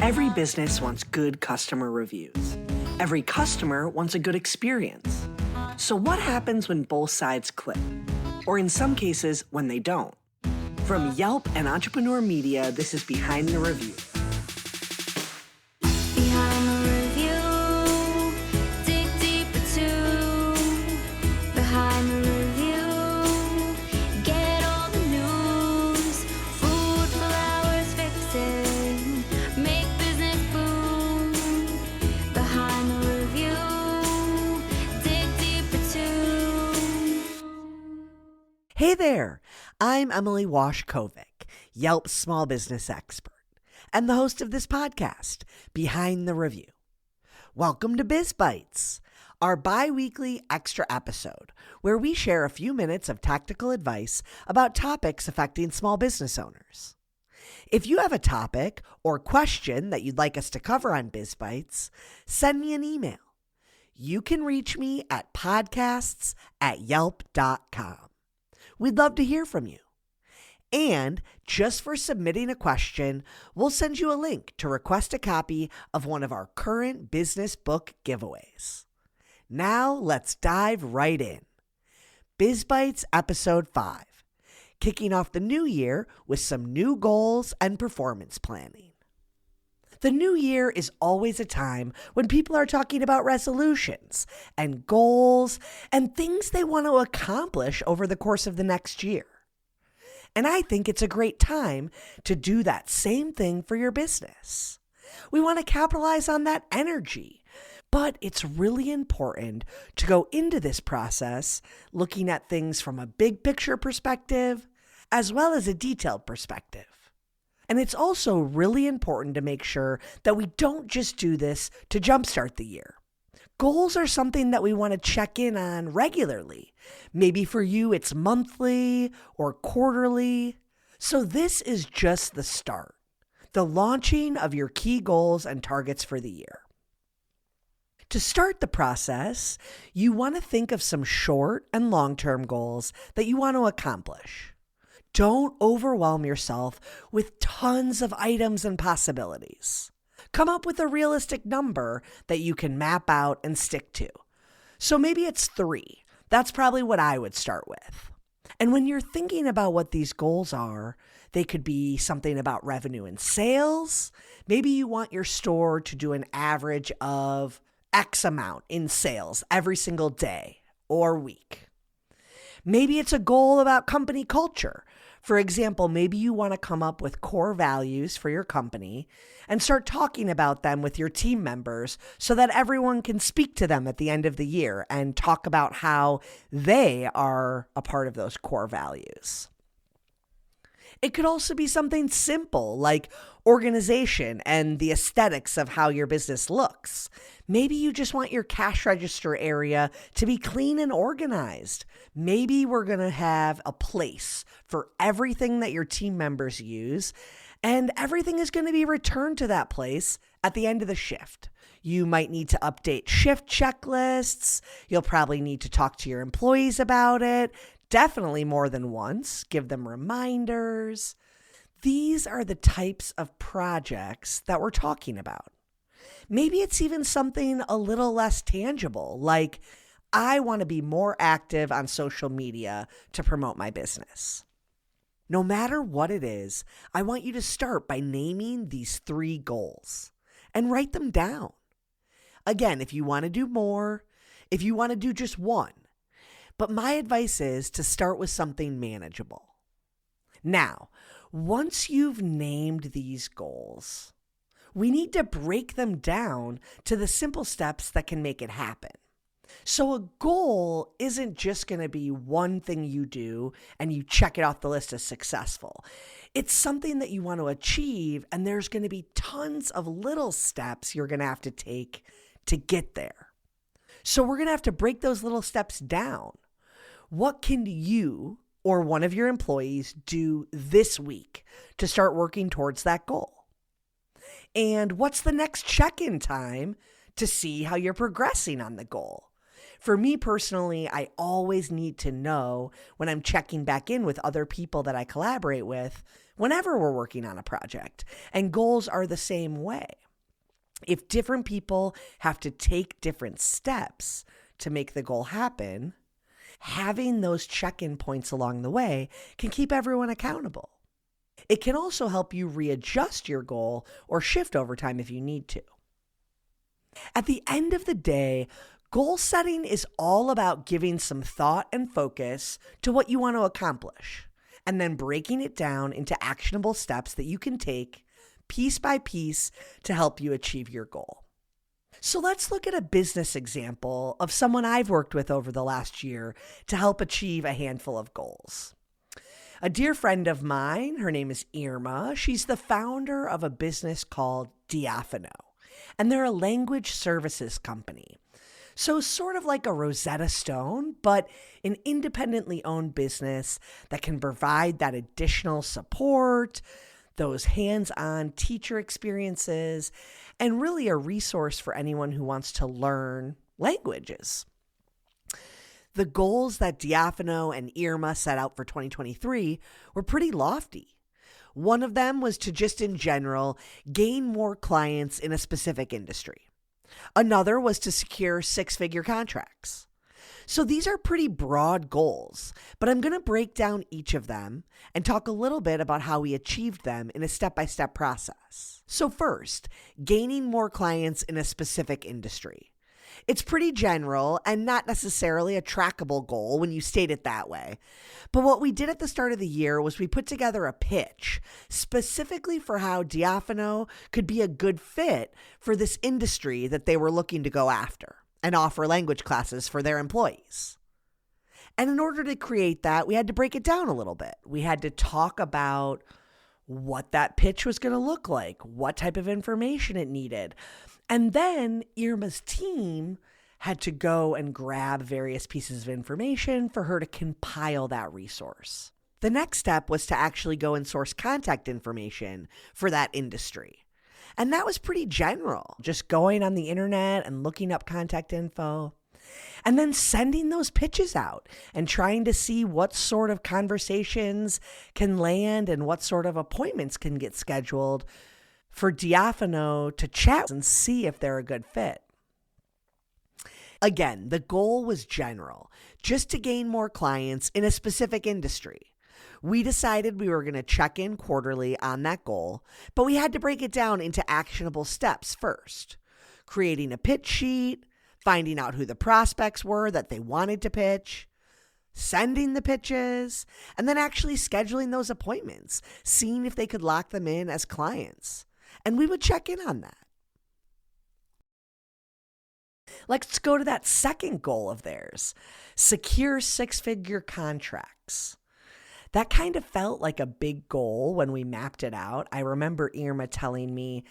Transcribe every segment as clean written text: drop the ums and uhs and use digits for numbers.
Every business wants good customer reviews. Every customer wants a good experience. So what happens when both sides click? Or in some cases, when they don't? From Yelp and Entrepreneur Media, this is Behind the Review. Behind the review, dig deeper too. Behind the review, get all the news. Food, flowers, fixing, make business boom. Behind the review, dig deeper too. Hey there, I'm Emily Washkovic, Yelp's small business expert, and the host of this podcast, Behind the Review. Welcome to Biz Bites, our bi-weekly extra episode where we share a few minutes of tactical advice about topics affecting small business owners. If you have a topic or question that you'd like us to cover on Biz Bites, send me an email. You can reach me at podcasts@yelp.com. We'd love to hear from you. And just for submitting a question, we'll send you a link to request a copy of one of our current business book giveaways. Now let's dive right in. Biz Bites Episode 5, kicking off the new year with some new goals and performance planning. The new year is always a time when people are talking about resolutions and goals and things they want to accomplish over the course of the next year. And I think it's a great time to do that same thing for your business. We want to capitalize on that energy, but it's really important to go into this process looking at things from a big picture perspective as well as a detailed perspective. And it's also really important to make sure that we don't just do this to jumpstart the year. Goals are something that we want to check in on regularly. Maybe for you, it's monthly or quarterly. So this is just the start, the launching of your key goals and targets for the year. To start the process, you want to think of some short and long-term goals that you want to accomplish. Don't overwhelm yourself with tons of items and possibilities. Come up with a realistic number that you can map out and stick to. So maybe it's 3. That's probably what I would start with. And when you're thinking about what these goals are, they could be something about revenue and sales. Maybe you want your store to do an average of X amount in sales every single day or week. Maybe it's a goal about company culture. For example, maybe you want to come up with core values for your company and start talking about them with your team members so that everyone can speak to them at the end of the year and talk about how they are a part of those core values. It could also be something simple like organization and the aesthetics of how your business looks. Maybe you just want your cash register area to be clean and organized. Maybe we're going to have a place for everything that your team members use, and everything is going to be returned to that place at the end of the shift. You might need to update shift checklists. You'll probably need to talk to your employees about it. Definitely more than once. Give them reminders. These are the types of projects that we're talking about. Maybe it's even something a little less tangible, like I want to be more active on social media to promote my business. No matter what it is, I want you to start by naming these 3 goals and write them down. Again, if you want to do more, if you want to do just one, but my advice is to start with something manageable. Now, once you've named these goals, we need to break them down to the simple steps that can make it happen. So a goal isn't just going to be one thing you do and you check it off the list as successful. It's something that you want to achieve, and there's going to be tons of little steps you're going to have to take to get there. So we're going to have to break those little steps down. What can you or one of your employees do this week to start working towards that goal? And what's the next check-in time to see how you're progressing on the goal? For me personally, I always need to know when I'm checking back in with other people that I collaborate with whenever we're working on a project. And goals are the same way. If different people have to take different steps to make the goal happen, having those check-in points along the way can keep everyone accountable. It can also help you readjust your goal or shift over time if you need to. At the end of the day, goal setting is all about giving some thought and focus to what you want to accomplish, and then breaking it down into actionable steps that you can take piece by piece to help you achieve your goal. So let's look at a business example of someone I've worked with over the last year to help achieve a handful of goals. A dear friend of mine, her name is Irma. She's the founder of a business called Diàfano, and they're a language services company. So sort of like a Rosetta Stone, but an independently owned business that can provide that additional support, those hands-on teacher experiences, and really a resource for anyone who wants to learn languages. The goals that Diàfano and Irma set out for 2023 were pretty lofty. One of them was to just in general gain more clients in a specific industry. Another was to secure six-figure contracts. So these are pretty broad goals, but I'm going to break down each of them and talk a little bit about how we achieved them in a step-by-step process. So first, gaining more clients in a specific industry. It's pretty general and not necessarily a trackable goal when you state it that way. But what we did at the start of the year was we put together a pitch specifically for how Diàfano could be a good fit for this industry that they were looking to go after and offer language classes for their employees. And in order to create that, we had to break it down a little bit. We had to talk about what that pitch was going to look like, what type of information it needed. And then Irma's team had to go and grab various pieces of information for her to compile that resource. The next step was to actually go and source contact information for that industry. And that was pretty general, just going on the internet and looking up contact info. And then sending those pitches out and trying to see what sort of conversations can land and what sort of appointments can get scheduled for Diàfano to chat and see if they're a good fit. Again, the goal was general, just to gain more clients in a specific industry. We decided we were going to check in quarterly on that goal, but we had to break it down into actionable steps first. Creating a pitch sheet, finding out who the prospects were that they wanted to pitch, sending the pitches, and then actually scheduling those appointments, seeing if they could lock them in as clients. And we would check in on that. Let's go to that second goal of theirs, secure six-figure contracts. That kind of felt like a big goal when we mapped it out. I remember Irma telling me,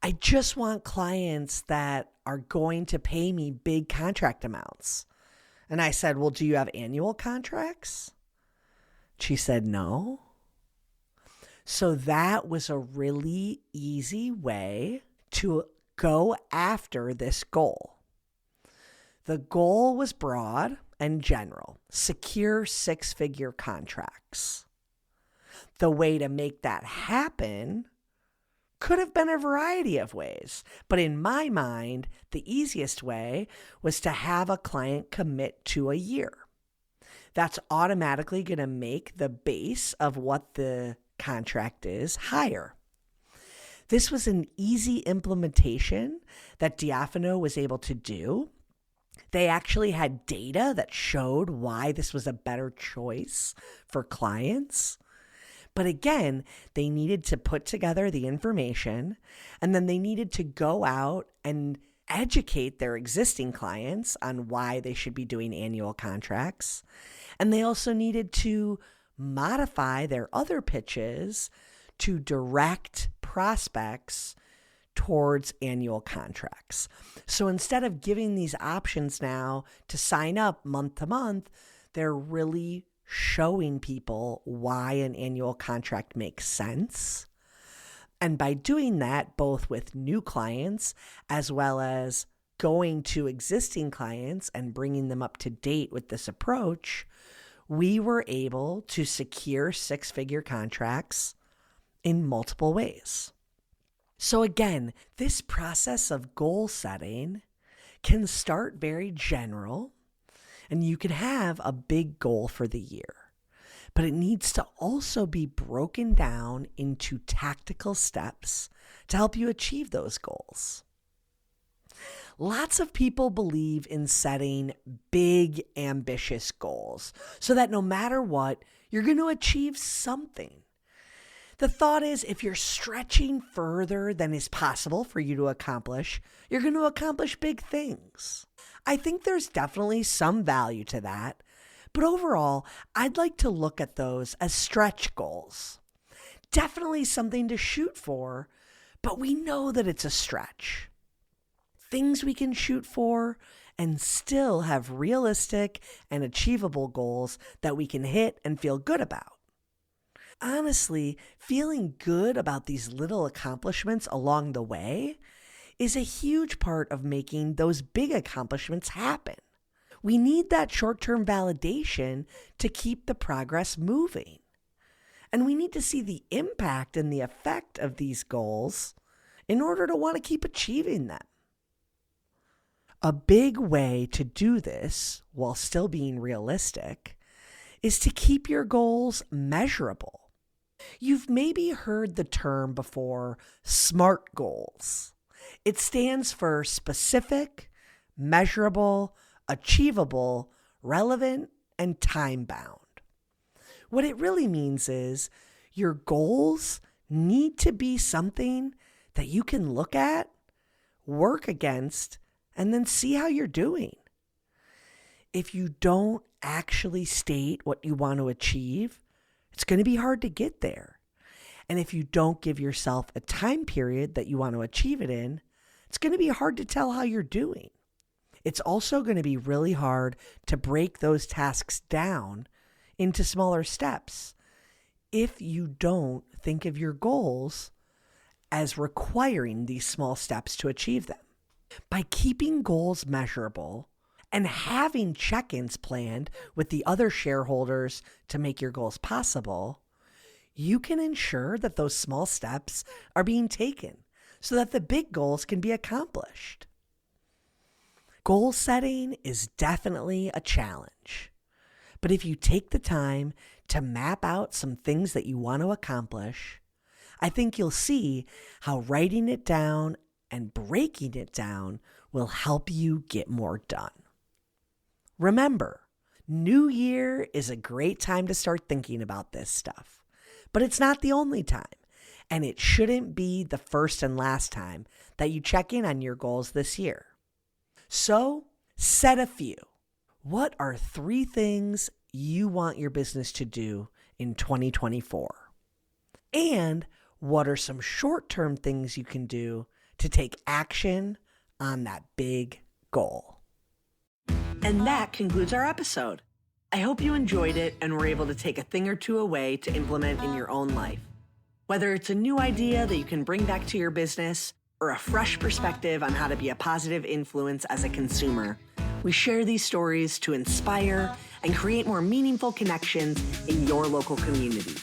I just want clients that are going to pay me big contract amounts. And I said, well, do you have annual contracts? She said, no. So that was a really easy way to go after this goal. The goal was broad and general, secure six-figure contracts. The way to make that happen could have been a variety of ways, but in my mind, the easiest way was to have a client commit to a year. That's automatically going to make the base of what the contract is higher. This was an easy implementation that Diàfano was able to do. They actually had data that showed why this was a better choice for clients. But again, they needed to put together the information, and then they needed to go out and educate their existing clients on why they should be doing annual contracts. And they also needed to modify their other pitches to direct prospects towards annual contracts. So instead of giving these options now to sign up month to month, they're really showing people why an annual contract makes sense. And by doing that, both with new clients as well as going to existing clients and bringing them up to date with this approach, we were able to secure six-figure contracts in multiple ways. So again, this process of goal setting can start very general, and you can have a big goal for the year, but it needs to also be broken down into tactical steps to help you achieve those goals. Lots of people believe in setting big, ambitious goals so that no matter what, you're going to achieve something. The thought is if you're stretching further than is possible for you to accomplish, you're going to accomplish big things. I think there's definitely some value to that, but overall, I'd like to look at those as stretch goals. Definitely something to shoot for, but we know that it's a stretch. Things we can shoot for and still have realistic and achievable goals that we can hit and feel good about. Honestly, feeling good about these little accomplishments along the way is a huge part of making those big accomplishments happen. We need that short-term validation to keep the progress moving. And we need to see the impact and the effect of these goals in order to want to keep achieving them. A big way to do this while still being realistic is to keep your goals measurable. You've maybe heard the term before, SMART goals. It stands for specific, measurable, achievable, relevant, and time-bound. What it really means is your goals need to be something that you can look at, work against, and then see how you're doing. If you don't actually state what you want to achieve, it's going to be hard to get there. And if you don't give yourself a time period that you want to achieve it in, it's going to be hard to tell how you're doing. It's also going to be really hard to break those tasks down into smaller steps if you don't think of your goals as requiring these small steps to achieve them. By keeping goals measurable and having check-ins planned with the other shareholders to make your goals possible, you can ensure that those small steps are being taken so that the big goals can be accomplished. Goal setting is definitely a challenge, but if you take the time to map out some things that you want to accomplish, I think you'll see how writing it down and breaking it down will help you get more done. Remember, New Year is a great time to start thinking about this stuff, but it's not the only time, and it shouldn't be the first and last time that you check in on your goals this year. So, set a few. What are 3 things you want your business to do in 2024? And what are some short-term things you can do to take action on that big goal? And that concludes our episode. I hope you enjoyed it and were able to take a thing or two away to implement in your own life. Whether it's a new idea that you can bring back to your business or a fresh perspective on how to be a positive influence as a consumer, we share these stories to inspire and create more meaningful connections in your local community.